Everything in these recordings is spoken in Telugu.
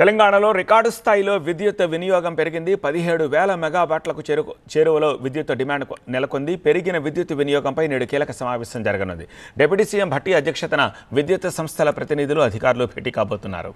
తెలంగాణలో రికార్డు స్థాయిలో విద్యుత్ వినియోగం పెరిగింది. 17,000 మెగావాట్లకు చేరువలో విద్యుత్ డిమాండ్ నెలకొంది. పెరిగిన విద్యుత్ వినియోగంపై నేడు కీలక సమావేశం జరగనుంది. డిప్యూటీ సీఎం భట్టి అధ్యక్షతన విద్యుత్ సంస్థల ప్రతినిధులు, అధికారులు భేటీ కాబోతున్నారు.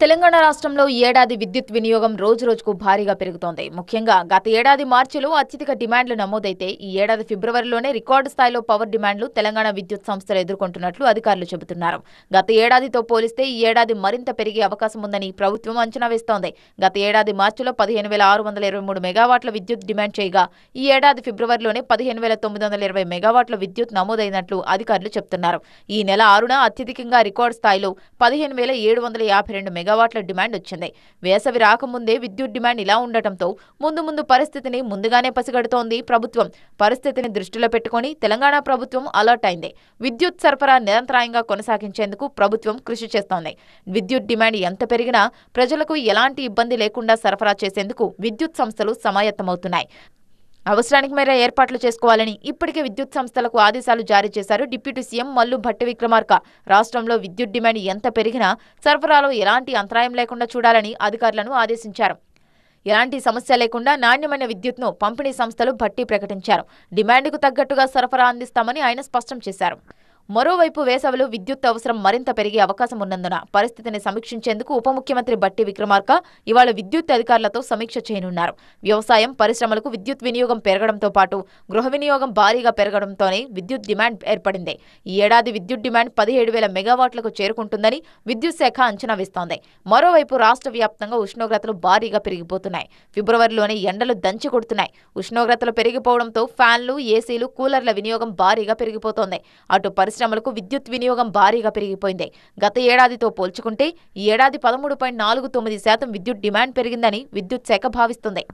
తెలంగాణ రాష్ట్రంలో ఈ ఏడాది విద్యుత్ వినియోగం రోజురోజుకు భారీగా పెరుగుతోంది. ముఖ్యంగా గత ఏడాది మార్చిలో అత్యధిక డిమాండ్లు నమోదైతే ఈ ఏడాది ఫిబ్రవరిలోనే రికార్డు స్థాయిలో పవర్ డిమాండ్లు తెలంగాణ విద్యుత్ సంస్థలు ఎదుర్కొంటున్నట్లు అధికారులు చెబుతున్నారు. గత ఏడాదితో పోలిస్తే ఈ ఏడాది మరింత పెరిగే అవకాశం ఉందని ప్రభుత్వం అంచనా వేస్తోంది. గత ఏడాది మార్చిలో 15,623 మెగావాట్ల విద్యుత్ డిమాండ్ చేయగా ఈ ఏడాది ఫిబ్రవరిలోనే 15,920 మెగావాట్ల విద్యుత్ నమోదైనట్లు అధికారులు చెబుతున్నారు. ఈ నెల 6న అత్యధికంగా రికార్డు స్థాయిలో 15,752 మెగావాట్ల డిమాండ్ వచ్చింది. వేసవి రాకముందే విద్యుత్ డిమాండ్ ఇలా ఉండటంతో ముందు పరిస్థితిని ముందుగానే పసిగడుతోంది ప్రభుత్వం. పరిస్థితిని దృష్టిలో పెట్టుకుని తెలంగాణ ప్రభుత్వం అలర్ట్ అయింది. విద్యుత్ సరఫరా నిరంతరాయంగా కొనసాగించేందుకు ప్రభుత్వం కృషి చేస్తోంది. విద్యుత్ డిమాండ్ ఎంత పెరిగినా ప్రజలకు ఎలాంటి ఇబ్బంది లేకుండా సరఫరా చేసేందుకు విద్యుత్ సంస్థలు సమాయత్తమవుతున్నాయి. అవసరానికి మేర ఏర్పాట్లు చేసుకోవాలని ఇప్పటికే విద్యుత్ సంస్థలకు ఆదేశాలు జారీ చేశారు డిప్యూటీ సీఎం మల్లు భట్టి విక్రమార్క. రాష్ట్రంలో విద్యుత్ డిమాండ్ ఎంత పెరిగినా సరఫరాలో ఎలాంటి అంతరాయం లేకుండా చూడాలని అధికారులను ఆదేశించారు. ఎలాంటి సమస్య లేకుండా నాణ్యమైన విద్యుత్ను పంపిణీ సంస్థలు భట్టి ప్రకటించారు. డిమాండ్కు తగ్గట్టుగా సరఫరా అందిస్తామని ఆయన స్పష్టం చేశారు. మరోవైపు వేసవిలో విద్యుత్ అవసరం మరింత పెరిగే అవకాశం ఉన్నందున పరిస్థితిని సమీక్షించేందుకు ఉప ముఖ్యమంత్రి భట్టి విక్రమార్క ఇవాళ విద్యుత్ అధికారులతో సమీక్ష చేయనున్నారు. వ్యవసాయం, పరిశ్రమలకు విద్యుత్ వినియోగం పెరగడంతో పాటు గృహ వినియోగం భారీగా పెరగడంతోనే విద్యుత్ డిమాండ్ ఏర్పడింది. ఈ ఏడాది విద్యుత్ డిమాండ్ 17,000 మెగావాట్లకు చేరుకుంటుందని విద్యుత్ శాఖ అంచనా వేస్తోంది. మరోవైపు రాష్ట్ర వ్యాప్తంగా ఉష్ణోగ్రతలు భారీగా పెరిగిపోతున్నాయి. ఫిబ్రవరిలోనే ఎండలు దంచి కొడుతున్నాయి. ఉష్ణోగ్రతలు పెరిగిపోవడంతో ఫ్యాన్లు, ఏసీలు, కూలర్ల వినియోగం భారీగా పెరిగిపోతోంది. అటు పరిశ్రమలకు విద్యుత్ వినియోగం భారీగా పెరిగిపోయింది. గత ఏడాదితో పోల్చుకుంటే ఈ ఏడాది 13.49% విద్యుత్ డిమాండ్ పెరిగిందని విద్యుత్ శాఖ భావిస్తుంది.